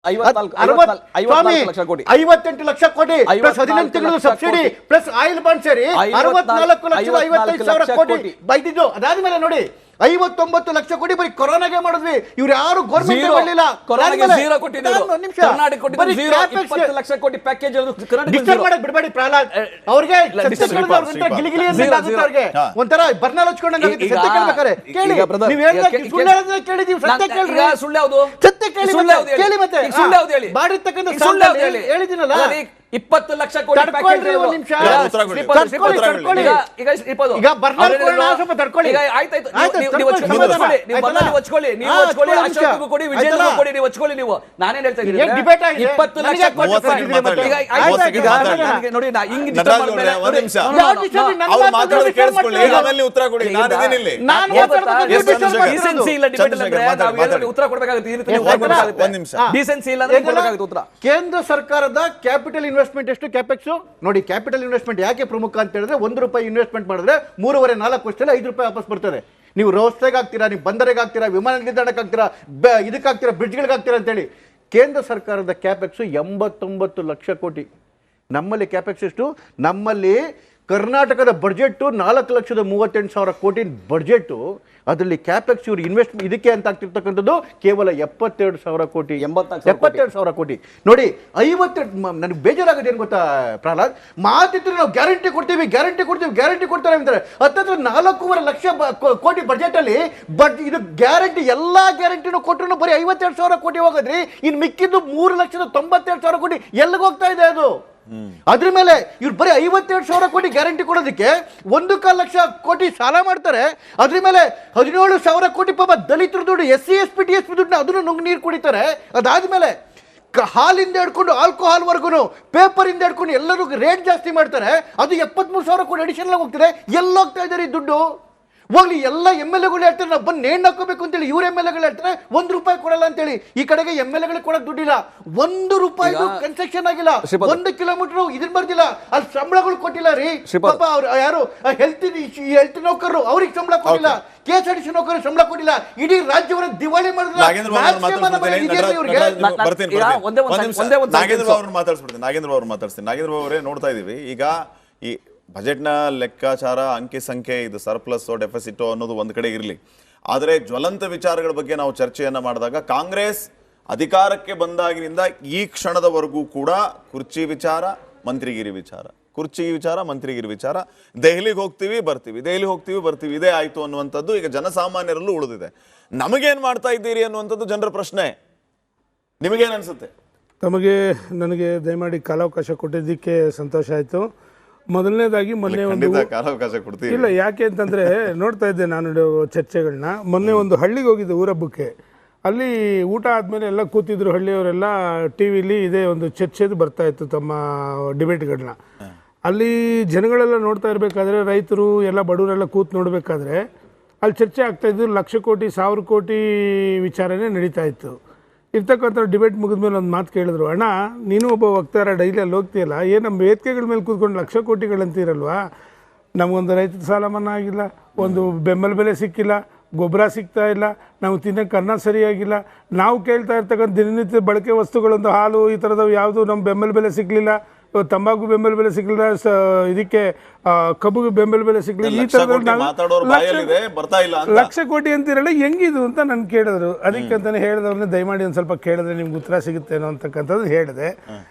58 ಲಕ್ಷ ಕೋಟಿ ಪ್ಲಸ್ 18 ತಿಂಗಳ subsidy plus oil bond ಸೇರಿ 64,55,000 ಕೋಟಿ ಬೈದಿದ್ದು. ಅದಾದ್ಮೇಲೆ ನೋಡಿ 59 ಲಕ್ಷ ಕೋಟಿ ಬರೀ ಕೊರೋನಾಗೆ ಮಾಡಿದ್ವಿ. ಇವ್ರು ಯಾರು ಗೌರ್ಮೆಂಟ್ ಬರಲಿಲ್ಲ. ಲಕ್ಷ ಕೋಟಿ ಪ್ಯಾಕೇಜ್ ಬಿಡಬೇಡಿ ಪ್ರಹ್ಲಾದ್ ಅವ್ರಿಗೆ ಒಂಥರ ಬರ್ನಾಲ್ ಹಚ್ಕೊಂಡಂಗೆ ಕೇಳಿ ಮತ್ತೆ ಹೇಳಿದಿನಲ್ಲ 20 ಲಕ್ಷ ಕೋಟಿ ನಾನೇನ್ ಹೇಳ್ತಾ ಇದ್ದೀನಿ 20 ಲಕ್ಷ ಉತ್ತರ ಕೊಡಬೇಕಾಗುತ್ತೆ. ಕೇಂದ್ರ ಸರ್ಕಾರದ ಕ್ಯಾಪಿಟಲ್ ಇನ್ವೆಸ್ಟ್ಮೆಂಟ್ ಎಷ್ಟು ಕ್ಯಾಪೆಕ್ಸ್ ನೋಡಿ. ಕ್ಯಾಪಿಟಲ್ ಇನ್ವೆಸ್ಟ್ಮೆಂಟ್ ಯಾಕೆ ಪ್ರಮುಖ ಅಂತ ಹೇಳಿದ್ರೆ ₹1 ಇನ್ವೆಸ್ಟ್ಮೆಂಟ್ ಮಾಡಿದ್ರೆ 3.5-4 ವರ್ಷದಲ್ಲಿ ₹5 ವಾಪಸ್ ಬರ್ತದೆ. ನೀವು ರಸ್ತೆಗೆ ಹಾಕ್ತೀರಾ, ನೀವು ಬಂದರಿಗೆ ಹಾಕ್ತೀರಾ, ವಿಮಾನ ನಿಲ್ದಾಣಕ್ಕೆ ಹಾಕ್ತೀರಾ, ಇದಕ್ಕಾಗ್ತೀರಾ, ಬ್ರಿಡ್ಜ್ಗಳಿಗೆ ಹಾಕ್ತೀರಾ ಅಂತೇಳಿ. ಕೇಂದ್ರ ಸರ್ಕಾರದ ಕ್ಯಾಪೆಕ್ಸ್ 89 ಲಕ್ಷ ಕೋಟಿ. ನಮ್ಮಲ್ಲಿ ಕ್ಯಾಪೆಕ್ಸ್ ಎಷ್ಟು? ನಮ್ಮಲ್ಲಿ ಕರ್ನಾಟಕದ ಬಡ್ಜೆಟ್ 4,38,000 ಕೋಟಿ ಬಡ್ಜೆಟ್. ಅದರಲ್ಲಿ ಕ್ಯಾಪೆಕ್ಸ್ ಇವರು ಇನ್ವೆಸ್ಟ್ ಇದಕ್ಕೆ ಅಂತ ಆಗ್ತಿರ್ತಕ್ಕಂಥದ್ದು ಕೇವಲ 72,000 ಕೋಟಿ, 72,000 ಕೋಟಿ. ನೋಡಿ 50 ನನಗೆ ಬೇಜಾರಾಗೋದು ಏನು ಗೊತ್ತಾ ಪ್ರಹ್ಲಾದ್, ಮಾತಿದ್ರು ನಾವು ಗ್ಯಾರಂಟಿ ಕೊಡ್ತೀವಿ ಕೊಡ್ತಾರೆ ಅಂತಾರೆ. ಹತ್ತತ್ರ 4.5 ಲಕ್ಷ ಕೋಟಿ ಬಡ್ಜೆಟ್ ಅಲ್ಲಿ ಇದು ಗ್ಯಾರಂಟಿ ಎಲ್ಲಾ ಗ್ಯಾರಂಟಿನೂ ಕೊಟ್ಟರು ಬರೀ 52,000 ಕೋಟಿ ಹೋಗೋದ್ರಿ. ಇನ್ನು ಮಿಕ್ಕಿದ್ದು 3,92,000 ಕೋಟಿ ಎಲ್ಲಿಗೆ ಹೋಗ್ತಾ ಇದೆ ಅದು? ಅದ್ರ ಮೇಲೆ ಇವ್ರು ಬರೀ 52,000 ಕೋಟಿ ಗ್ಯಾರಂಟಿ ಕೊಡೋದಕ್ಕೆ 1.25 ಲಕ್ಷ ಕೋಟಿ ಸಾಲ ಮಾಡ್ತಾರೆ. ಅದ್ರ ಮೇಲೆ 17,000 ಕೋಟಿ ಪಾಪ ದಲಿತರ ದುಡ್ಡು, SC ST TSP ದುಡ್ಡು ಅದನ್ನು ನುಂಗ್ ನೀರು ಕುಡಿತಾರೆ. ಅದಾದ್ಮೇಲೆ ಹಾಲಿಂದ ಹಿಡ್ಕೊಂಡು ಆಲ್ಕೋಹಾಲ್ ವರ್ಗು, ಪೇಪರ್ ಇಂದ ಹಿಡ್ಕೊಂಡು ಎಲ್ಲರೂ ರೇಟ್ ಜಾಸ್ತಿ ಮಾಡ್ತಾರೆ. ಅದು 73,000 ಕೋಟಿ ಅಡಿಷನಲ್ ಹೋಗ್ತಾರೆ. ಎಲ್ಲೋಗ್ತಾ ಇದ್ದಾರೆ ಈ ದುಡ್ಡು? ಹೋಗ್ಲಿ, ಎಲ್ಲ MLAಗಳು ಹೇಳ್ತಾರೆ ನಾವು ಬಂದು ನೇಣು ಹಾಕೋಬೇಕು ಅಂತೇಳಿ. ಇವ್ರ MLAಗಳು ಹೇಳ್ತಾರೆ ₹1 ಕೊಡಲ್ಲ ಅಂತೇಳಿ. ಈ ಕಡೆಗೆ MLAಗಳಿಗೆ ಕೊಡೋಕೆ ದುಡ್ಡಿಲ್ಲ, ₹1 ಕನ್ಸೆಷನ್ ಆಗಿಲ್ಲ. 1 ಕಿಲೋಮೀಟರ್ ಇದನ್ನ ಬರ್ದಿಲ್ಲ. ಅಲ್ಲಿ ಸಂಬಳಗಳು ಕೊಟ್ಟಿಲ್ಲ ರೀ. ಪಾಪ ಅವ್ರು ಯಾರು ಹೆಲ್ತ್ ನೌಕರರು ಅವ್ರಿಗೆ ಸಂಬಳ ಕೊಟ್ಟಿಲ್ಲ, KSRTC ನೌಕರರು ಸಂಬಳ ಕೊಟ್ಟಿಲ್ಲ. ಇಡೀ ರಾಜ್ಯವನ್ನ ದಿವಾಳಿ ಮಾಡಿದ್ರೆ ನಾಗೇಂದ್ರ ಅವರೇ ನೋಡ್ತಾ ಇದೀವಿ. ಈಗ ಈ ಬಜೆಟ್ನ ಲೆಕ್ಕಾಚಾರ, ಅಂಕಿ ಸಂಖ್ಯೆ, ಇದು ಸರ್ಪ್ಲಸ್ ಡೆಫಿಸಿಟ್ ಅನ್ನೋದು ಒಂದು ಕಡೆ ಇರಲಿ, ಆದರೆ ಜ್ವಲಂತ ವಿಚಾರಗಳ ಬಗ್ಗೆ ನಾವು ಚರ್ಚೆಯನ್ನ ಮಾಡಿದಾಗ ಕಾಂಗ್ರೆಸ್ ಅಧಿಕಾರಕ್ಕೆ ಬಂದಾಗಿನಿಂದ ಈ ಕ್ಷಣದವರೆಗೂ ಕೂಡ ಕುರ್ಚಿ ವಿಚಾರ, ಮಂತ್ರಿಗಿರಿ ವಿಚಾರ, ಕುರ್ಚಿ ವಿಚಾರ, ಮಂತ್ರಿಗಿರಿ ವಿಚಾರ, ದೆಹಲಿಗೆ ಹೋಗ್ತೀವಿ ಬರ್ತೀವಿ ಇದೇ ಆಯ್ತು ಅನ್ನುವಂಥದ್ದು ಈಗ ಜನಸಾಮಾನ್ಯರಲ್ಲೂ ಉಳಿದಿದೆ. ನಮಗೇನು ಮಾಡ್ತಾ ಇದ್ದೀರಿ ಅನ್ನುವಂಥದ್ದು ಜನರ ಪ್ರಶ್ನೆ. ನಿಮಗೇನು ಅನ್ಸುತ್ತೆ? ನನಗೆ ದಯಮಾಡಿ ಕಾಲಾವಕಾಶ ಕೊಟ್ಟಿದ್ದಕ್ಕೆ ಸಂತೋಷ ಆಯಿತು. ಮೊದಲನೇದಾಗಿ ಮೊನ್ನೆ ಇಲ್ಲ, ಯಾಕೆ ಅಂತಂದರೆ ನೋಡ್ತಾ ಇದ್ದೆ ನಾನು ಚರ್ಚೆಗಳನ್ನ. ಮೊನ್ನೆ ಒಂದು ಹಳ್ಳಿಗೆ ಹೋಗಿದ್ದೆ ಊರಬ್ಬಕ್ಕೆ. ಅಲ್ಲಿ ಊಟ ಆದಮೇಲೆ ಎಲ್ಲ ಕೂತಿದ್ರು ಹಳ್ಳಿಯವರೆಲ್ಲ. ಟಿ ವಿಲಿ ಇದೇ ಒಂದು ಚರ್ಚೆದು ಬರ್ತಾಯಿತ್ತು ತಮ್ಮ ಡಿಬೇಟ್ಗಳನ್ನ. ಅಲ್ಲಿ ಜನಗಳೆಲ್ಲ ನೋಡ್ತಾ ಇರಬೇಕಾದ್ರೆ, ರೈತರು ಎಲ್ಲ ಬಡವರೆಲ್ಲ ಕೂತು ನೋಡಬೇಕಾದ್ರೆ ಅಲ್ಲಿ ಚರ್ಚೆ ಆಗ್ತಾಯಿದ್ದು 1,00,000 ಕೋಟಿ 1,000 ಕೋಟಿ ವಿಚಾರನೇ ನಡೀತಾ ಇತ್ತು. ಇರ್ತಕ್ಕಂಥ ಡಿಬೇಟ್ ಮುಗಿದ್ಮೇಲೆ ಒಂದು ಮಾತು ಕೇಳಿದ್ರು, ಅಣ್ಣ ನೀನು ಒಬ್ಬ ವಕ್ತಾರ, ಡೈಲಿ ಅಲ್ಲಿ ಹೋಗ್ತೀಯಲ್ಲ, ಏನು ನಮ್ಮ ವೇದಿಕೆಗಳ ಮೇಲೆ ಕೂತ್ಕೊಂಡು 1,00,000 ಕೋಟಿಗಳಂತೀರಲ್ವಾ? ನಮಗೊಂದು ರೈತರ ಸಾಲ ಮನ್ನಾ ಆಗಿಲ್ಲ, ಒಂದು ಬೆಂಬಲ ಬೆಲೆ ಸಿಕ್ಕಿಲ್ಲ, ಗೊಬ್ಬರ ಸಿಗ್ತಾ ಇಲ್ಲ, ನಾವು ತಿನ್ನೋಕ್ಕೆ ಅನ್ನ ಸರಿಯಾಗಿಲ್ಲ, ನಾವು ಕೇಳ್ತಾ ಇರ್ತಕ್ಕಂಥ ದಿನನಿತ್ಯ ಬಳಕೆ ವಸ್ತುಗಳೊಂದು ಹಾಲು ಈ ಥರದವು ಯಾವುದು ನಮ್ಮ ಬೆಂಬಲ ಬೆಲೆ ಸಿಗಲಿಲ್ಲ, ತಂಬಾಕು ಬೆಂಬಲ ಬೆಲೆ ಸಿಗಲಿಲ್ಲ, ಇದಕ್ಕೆ ಕಬ್ಬುಗೆ ಬೆಂಬಲ ಬೆಲೆ ಸಿಗಲಿಲ್ಲ. ಈ ಥರದ 1,00,000 ಕೋಟಿ ಅಂತಿರಲ್ಲ, ಹೆಂಗಿದು ಅಂತ ನಾನು ಕೇಳಿದ್ರು. ಅದಕ್ಕಂತಾನೆ ಹೇಳಿದವ್ರನ್ನ ದಯಮಾಡಿ ಒಂದು ಸ್ವಲ್ಪ ಕೇಳಿದ್ರೆ ನಿಮ್ಗೆ ಉತ್ತರ ಸಿಗುತ್ತೇನೋ ಅಂತಕ್ಕಂಥದ್ದು ಹೇಳಿದೆ.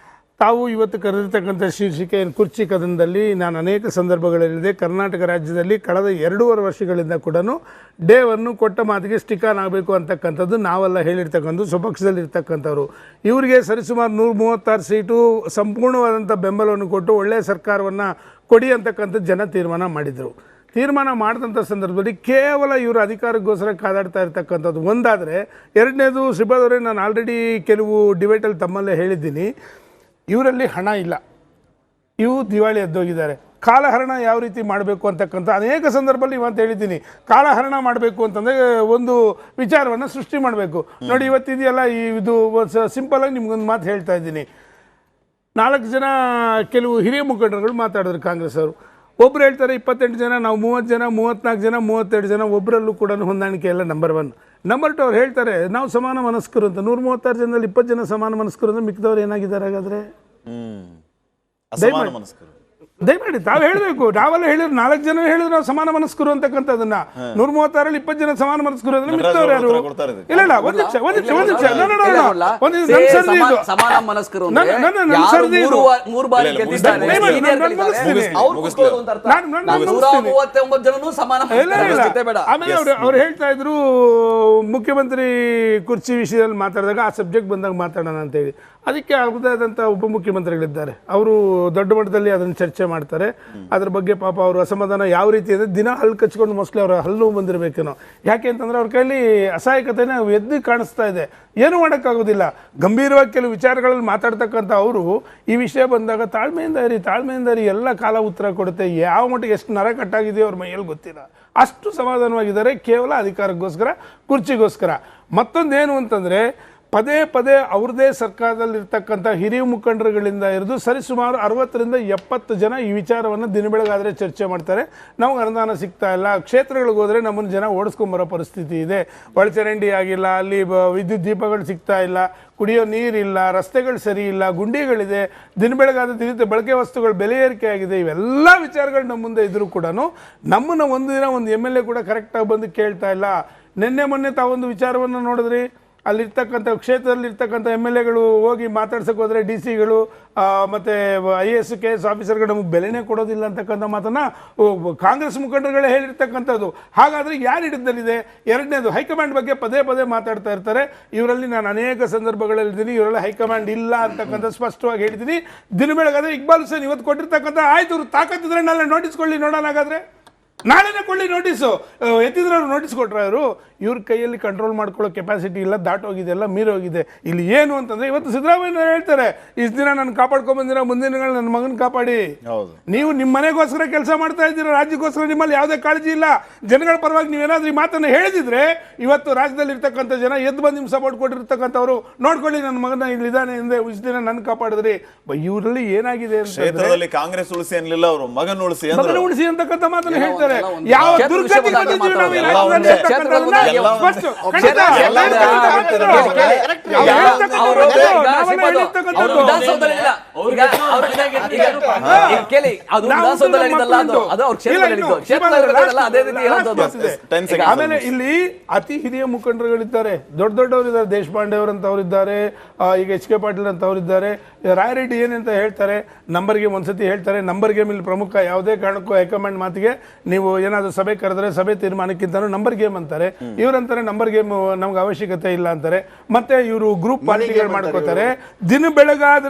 ತಾವು ಇವತ್ತು ಕರೆದಿರ್ತಕ್ಕಂಥ ಶೀರ್ಷಿಕೆ ಕುರ್ಚಿ ಕದನದಲ್ಲಿ ನಾನು ಅನೇಕ ಸಂದರ್ಭಗಳಲ್ಲಿದೆ. ಕರ್ನಾಟಕ ರಾಜ್ಯದಲ್ಲಿ ಕಳೆದ 2.5 ವರ್ಷಗಳಿಂದ ಕೂಡ ಡೇವನ್ನು ಕೊಟ್ಟ ಮಾತಿಗೆ ಸ್ಟಿಕಾನ್ ಆಗಬೇಕು ಅಂತಕ್ಕಂಥದ್ದು ನಾವೆಲ್ಲ ಹೇಳಿರ್ತಕ್ಕಂಥದ್ದು ಸ್ವಪಕ್ಷದಲ್ಲಿರ್ತಕ್ಕಂಥವ್ರು. ಇವರಿಗೆ ಸರಿಸುಮಾರು 136 ಸೀಟು ಸಂಪೂರ್ಣವಾದಂಥ ಬೆಂಬಲವನ್ನು ಕೊಟ್ಟು ಒಳ್ಳೆಯ ಸರ್ಕಾರವನ್ನು ಕೊಡಿ ಅಂತಕ್ಕಂಥದ್ದು ಜನ ತೀರ್ಮಾನ ಮಾಡಿದರು. ತೀರ್ಮಾನ ಮಾಡಿದಂಥ ಸಂದರ್ಭದಲ್ಲಿ ಕೇವಲ ಇವರು ಅಧಿಕಾರಕ್ಕೋಸ್ಕರ ಕಾದಾಡ್ತಾ ಇರ್ತಕ್ಕಂಥದ್ದು ಒಂದಾದರೆ, ಎರಡನೇದು ಶ್ರೀಪಾದವರೇ, ನಾನು ಆಲ್ರೆಡಿ ಕೆಲವು ಡಿಬೇಟಲ್ಲಿ ತಮ್ಮಲ್ಲೇ ಹೇಳಿದ್ದೀನಿ, ಇವರಲ್ಲಿ ಹಣ ಇಲ್ಲ, ಇವು ದಿವಾಳಿ ಎದ್ದೋಗಿದ್ದಾರೆ. ಕಾಲಹರಣ ಯಾವ ರೀತಿ ಮಾಡಬೇಕು ಅಂತಕ್ಕಂಥ ಅನೇಕ ಸಂದರ್ಭದಲ್ಲಿ ಇವತ್ತು ಹೇಳಿದ್ದೀನಿ. ಕಾಲಹರಣ ಮಾಡಬೇಕು ಅಂತಂದರೆ ಒಂದು ವಿಚಾರವನ್ನು ಸೃಷ್ಟಿ ಮಾಡಬೇಕು. ನೋಡಿ ಇವತ್ತಿದೆಯಲ್ಲ, ಇದು ಸಿಂಪಲಾಗಿ ನಿಮ್ಗೊಂದು ಮಾತು ಹೇಳ್ತಾ ಇದ್ದೀನಿ. 4 ಜನ ಕೆಲವು ಹಿರಿಯ ಮುಖಂಡರುಗಳು ಮಾತಾಡಿದ್ರು ಕಾಂಗ್ರೆಸ್ ಅವರು. ಒಬ್ಬರು ಹೇಳ್ತಾರೆ 28 ಜನ, ನಾವು 30 ಜನ, 34 ಜನ, 32 ಜನ, ಒಬ್ಬರಲ್ಲೂ ಕೂಡ ಹೊಂದಾಣಿಕೆ ಎಲ್ಲ ನಂಬರ್ 1. ನಂಬರ್ 2 ಅವ್ರು ಹೇಳ್ತಾರೆ ನಾವು ಸಮಾನ ಮನಸ್ಕರು ಅಂತ. 136 ಜನದಲ್ಲಿ 20 ಜನ ಸಮಾನ ಮನಸ್ಕರು ಅಂದ್ರೆ ಮಿಕ್ಕಿದವ್ರು ಏನಾಗಿದ್ದಾರೆ ಹಾಗಾದ್ರೆ? ಅಸಮಾನ ಮನಸ್ಕರು. ದಯಮಾಡಿ ತಾವು ಹೇಳಬೇಕು. ನಾವೆಲ್ಲ ಹೇಳಿದ್ರು 4 ಜನ ಹೇಳಿದ್ರು ನಾವು ಸಮಾನ ಮನಸ್ಕರು ಅಂತಕ್ಕಂಥದ್ದನ್ನ. 136ರಲ್ಲಿ 20 ಜನ ಸಮಾನ ಮನಸ್ಕರು ಅಂದ್ರೆ ಮಿಕ್ಕಿದವ್ರು ಯಾರು? ಇಲ್ಲ ಒಂದ್ ನಿಮಿಷ ಸಮಾನ ಮನಸ್ಕರು ನನ್ನ ಸರದಿ ಇದು. ಮೂರು ಬಾರಿ ಗೆದ್ದಿದ್ದಾರೆ, ಅವ್ರು ಕುಸ್ಕೋದು ಅಂತ ಅರ್ಥ. 139 ಜನನು ಸಮಾನ ಮನಸ್ಕರು ಬೇಡ. ಆಮೇಲೆ ಅವ್ರು ಹೇಳ್ತಾ ಇದ್ರು ಮುಖ್ಯಮಂತ್ರಿ ಕುರ್ಚಿ ವಿಷಯದಲ್ಲಿ ಮಾತಾಡಿದಾಗ ಆ ಸಬ್ಜೆಕ್ಟ್ ಬಂದಾಗ ಮಾತಾಡೋಣ ಅಂತ ಹೇಳಿ. ಅದಕ್ಕೆ ಅವ್ರದ್ದಾದಂಥ ಉಪಮುಖ್ಯಮಂತ್ರಿಗಳಿದ್ದಾರೆ, ಅವರು ದೊಡ್ಡ ಮಟ್ಟದಲ್ಲಿ ಅದನ್ನು ಚರ್ಚೆ ಮಾಡ್ತಾರೆ. ಅದ್ರ ಬಗ್ಗೆ ಪಾಪ ಅವರು ಅಸಮಾಧಾನ ಯಾವ ರೀತಿ ಅಂದರೆ ದಿನ ಹಲ್ಲು ಕಚ್ಕೊಂಡು ಮೋಸ್ಟ್ಲಿ ಅವರ ಹಲ್ಲು ಬಂದಿರಬೇಕೇನೋ. ಯಾಕೆ ಅಂತಂದರೆ ಅವ್ರ ಕೈಲಿ ಅಸಹಾಯಕತೆನೇ ಎದ್ದು ಕಾಣಿಸ್ತಾ ಇದೆ, ಏನೂ ಮಾಡೋಕ್ಕಾಗೋದಿಲ್ಲ. ಗಂಭೀರವಾಗಿ ಕೆಲವು ವಿಚಾರಗಳಲ್ಲಿ ಮಾತಾಡ್ತಕ್ಕಂಥ ಅವರು ಈ ವಿಷಯ ಬಂದಾಗ ತಾಳ್ಮೆಯಿಂದ ಇರಿ, ಎಲ್ಲ ಕಾಲ ಉತ್ತರ ಕೊಡುತ್ತೆ. ಯಾವ ಮಟ್ಟಿಗೆ ಎಷ್ಟು ನರ ಕಟ್ಟಾಗಿದೆಯೋ ಅವ್ರ ಮೈಯಲ್ಲಿ ಗೊತ್ತಿಲ್ಲ, ಅಷ್ಟು ಸಮಾಧಾನವಾಗಿದ್ದಾರೆ ಕೇವಲ ಅಧಿಕಾರಕ್ಕೋಸ್ಕರ, ಕುರ್ಚಿಗೋಸ್ಕರ. ಮತ್ತೊಂದೇನು ಅಂತಂದರೆ ಪದೇ ಅವ್ರದ್ದೇ ಸರ್ಕಾರದಲ್ಲಿರ್ತಕ್ಕಂಥ ಹಿರಿಯ ಮುಖಂಡರುಗಳಿಂದ ಹಿಡಿದು ಸರಿಸುಮಾರು 60ರಿಂದ 70 ಜನ ಈ ವಿಚಾರವನ್ನು ದಿನ ಬೆಳಗಾದರೆ ಚರ್ಚೆ ಮಾಡ್ತಾರೆ. ನಮಗೆ ಅನುದಾನ ಸಿಗ್ತಾ ಇಲ್ಲ, ಕ್ಷೇತ್ರಗಳಿಗೆ ಹೋದರೆ ನಮ್ಮನ್ನು ಜನ ಓಡಿಸ್ಕೊಂಬರೋ ಪರಿಸ್ಥಿತಿ ಇದೆ, ಒಳಚರಂಡಿ ಆಗಿಲ್ಲ, ಅಲ್ಲಿ ವಿದ್ಯುತ್ ದೀಪಗಳು ಸಿಗ್ತಾ ಇಲ್ಲ, ಕುಡಿಯೋ ನೀರಿಲ್ಲ, ರಸ್ತೆಗಳು ಸರಿ ಇಲ್ಲ, ಗುಂಡಿಗಳಿದೆ, ದಿನ ಬೆಳಗಾದ ದಿನ ಬಳಕೆ ವಸ್ತುಗಳ ಬೆಲೆ ಏರಿಕೆ ಆಗಿದೆ. ಇವೆಲ್ಲ ವಿಚಾರಗಳು ನಮ್ಮ ಮುಂದೆ ಇದ್ರೂ ಕೂಡ ನಮ್ಮನ್ನು ಒಂದು ದಿನ ಒಂದು MLA ಕೂಡ ಕರೆಕ್ಟಾಗಿ ಬಂದು ಕೇಳ್ತಾ ಇಲ್ಲ. ಮೊನ್ನೆ ತಾವೊಂದು ವಿಚಾರವನ್ನು ನೋಡಿದ್ರಿ, ಅಲ್ಲಿರ್ತಕ್ಕಂಥ ಕ್ಷೇತ್ರದಲ್ಲಿರ್ತಕ್ಕಂಥ MLAಗಳು ಹೋಗಿ ಮಾತಾಡ್ಸಕ್ಕೆ ಹೋದರೆ DC-ಗಳು ಮತ್ತು IAS KS ಆಫೀಸರ್ಗಳು ನಮಗೆ ಬೆಲೆನೇ ಕೊಡೋದಿಲ್ಲ ಅಂತಕ್ಕಂಥ ಮಾತನ್ನು ಕಾಂಗ್ರೆಸ್ ಮುಖಂಡರುಗಳೇ ಹೇಳಿರ್ತಕ್ಕಂಥದ್ದು. ಹಾಗಾದರೆ ಯಾರು ಹಿಡಿದಲ್ಲಿದೆ? ಎರಡನೇದು, ಹೈಕಮಾಂಡ್ ಬಗ್ಗೆ ಪದೇ ಮಾತಾಡ್ತಾ ಇರ್ತಾರೆ. ಇವರಲ್ಲಿ ನಾನು ಅನೇಕ ಸಂದರ್ಭಗಳಲ್ಲಿದ್ದೀನಿ, ಇವರಲ್ಲಿ ಹೈಕಮಾಂಡ್ ಇಲ್ಲ ಅಂತಕ್ಕಂಥ ಸ್ಪಷ್ಟವಾಗಿ ಹೇಳಿದ್ದೀನಿ. ದಿನ ಬೆಳಗಾದರೆ ಇಕ್ಬಾಲ್ ಹುಸೇನ್ ಇವತ್ತು ಕೊಟ್ಟಿರ್ತಕ್ಕಂಥ ಆಯ್ತು, ಇವ್ರು ತಾಕತ್ತಿದ್ರೆ ನಾಳೆ ನೋಟಿಸ್ ಕೊಡಲಿ ನೋಡೋಣ. ಹಾಗಾದರೆ ನಾಳೆನೇ ಕೊಡಲಿ ನೋಟಿಸು. ಎತ್ತಿದ್ರೆ ಅವ್ರು ನೋಟಿಸ್ ಕೊಟ್ಟರೆ ಅವರು ಇವ್ರ ಕೈಯಲ್ಲಿ ಕಂಟ್ರೋಲ್ ಮಾಡ್ಕೊಳ್ಳೋ ಕೆಪಾಸಿಟಿ ಇಲ್ಲ, ದಾಟೋಗಿದೆ, ಎಲ್ಲ ಮೀರೋಗಿದೆ. ಇಲ್ಲಿ ಏನು ಅಂತಂದರೆ ಇವತ್ತು ಸಿದ್ದರಾಮಯ್ಯ ಹೇಳ್ತಾರೆ, ಇಷ್ಟು ದಿನ ನಾನು ಕಾಪಾಡ್ಕೊಂಬಂದಿರೋ, ಮುಂದಿನ ದಿನಗಳು ನನ್ನ ಮಗನ ಕಾಪಾಡಿ. ನೀವು ನಿಮ್ಮ ಮನೆಗೋಸ್ಕರ ಕೆಲಸ ಮಾಡ್ತಾ ಇದ್ದೀರ, ರಾಜ್ಯಕ್ಕೋಸ್ಕರ ನಿಮ್ಮಲ್ಲಿ ಯಾವುದೇ ಕಾಳಜಿ ಇಲ್ಲ. ಜನಗಳ ಪರವಾಗಿ ನೀವೇನಾದ್ರೂ ಈ ಮಾತನ್ನು ಹೇಳಿದಿದ್ರೆ ಇವತ್ತು ರಾಜ್ಯದಲ್ಲಿ ಇರ್ತಕ್ಕಂಥ ಜನ ಎದ್ದು ಬಂದು ನಿಮ್ಮ ಸಪೋರ್ಟ್ ಕೊಟ್ಟಿರ್ತಕ್ಕಂಥವ್ರು ನೋಡ್ಕೊಳ್ಳಿ, ನನ್ನ ಮಗನ ಇಲ್ಲಿದ್ದಾನೆ ಹಿಂದೆ ಇಷ್ಟು ದಿನ ನನ್ನ ಕಾಪಾಡಿದ್ರಿ. ಇವರಲ್ಲಿ ಏನಾಗಿದೆ ಕ್ಷೇತ್ರದಲ್ಲಿ ಕಾಂಗ್ರೆಸ್ ಉಳಿಸಿ ಅನ್ನಲಿಲ್ಲ, ಅವರು ಮಗನ ಉಳಿಸಿ ಅಂತಕ್ಕಂಥ ಮಾತನ್ನು ಹೇಳ್ತಾರೆ. ಯಾವ ದುರ್ಗತಿ ಆಮೇಲೆ ಇಲ್ಲಿ ಅತಿ ಹಿರಿಯ ಮುಖಂಡರುಗಳಿದ್ದಾರೆ, ದೊಡ್ಡವರಿದ್ದಾರೆ. ದೇಶಪಾಂಡೆ ಅವರಂತವ್ರಿದ್ದಾರೆ, ಈಗ HK ಪಾಟೀಲ್ ಅಂತವ್ರಿದ್ದಾರೆ. ರಾಯರೆಡ್ಡಿ ಏನಂತ ಹೇಳ್ತಾರೆ, ನಂಬರ್ ಗೇಮ್ ಒಂದ್ಸತಿ ಹೇಳ್ತಾರೆ. ನಂಬರ್ ಗೇಮ್ ಇಲ್ಲಿ ಪ್ರಮುಖ. ಯಾವುದೇ ಕಾರಣಕ್ಕೂ ಹೈಕಮಾಂಡ್ ಮಾತಿಗೆ ನೀವು ಏನಾದರೂ ಸಭೆ ಕರೆದ್ರೆ ಸಭೆ ತೀರ್ಮಾನಕ್ಕಿಂತ ನಂಬರ್ ಗೇಮ್ ಅಂತಾರೆ. ಇವರಂತಾರೆ ನಂಬರ್ ಗೇಮ್ ನಮ್ಗೆ ಅವಶ್ಯಕತೆ ಇಲ್ಲ ಅಂತಾರೆ. ಮತ್ತೆ ಇವರು ಗ್ರೂಪ್ ಪಾರ್ಟಿಗಳು ಮಾಡ್ಕೋತಾರೆ. ದಿನ ಬೆಳಗಾದ್ರೆ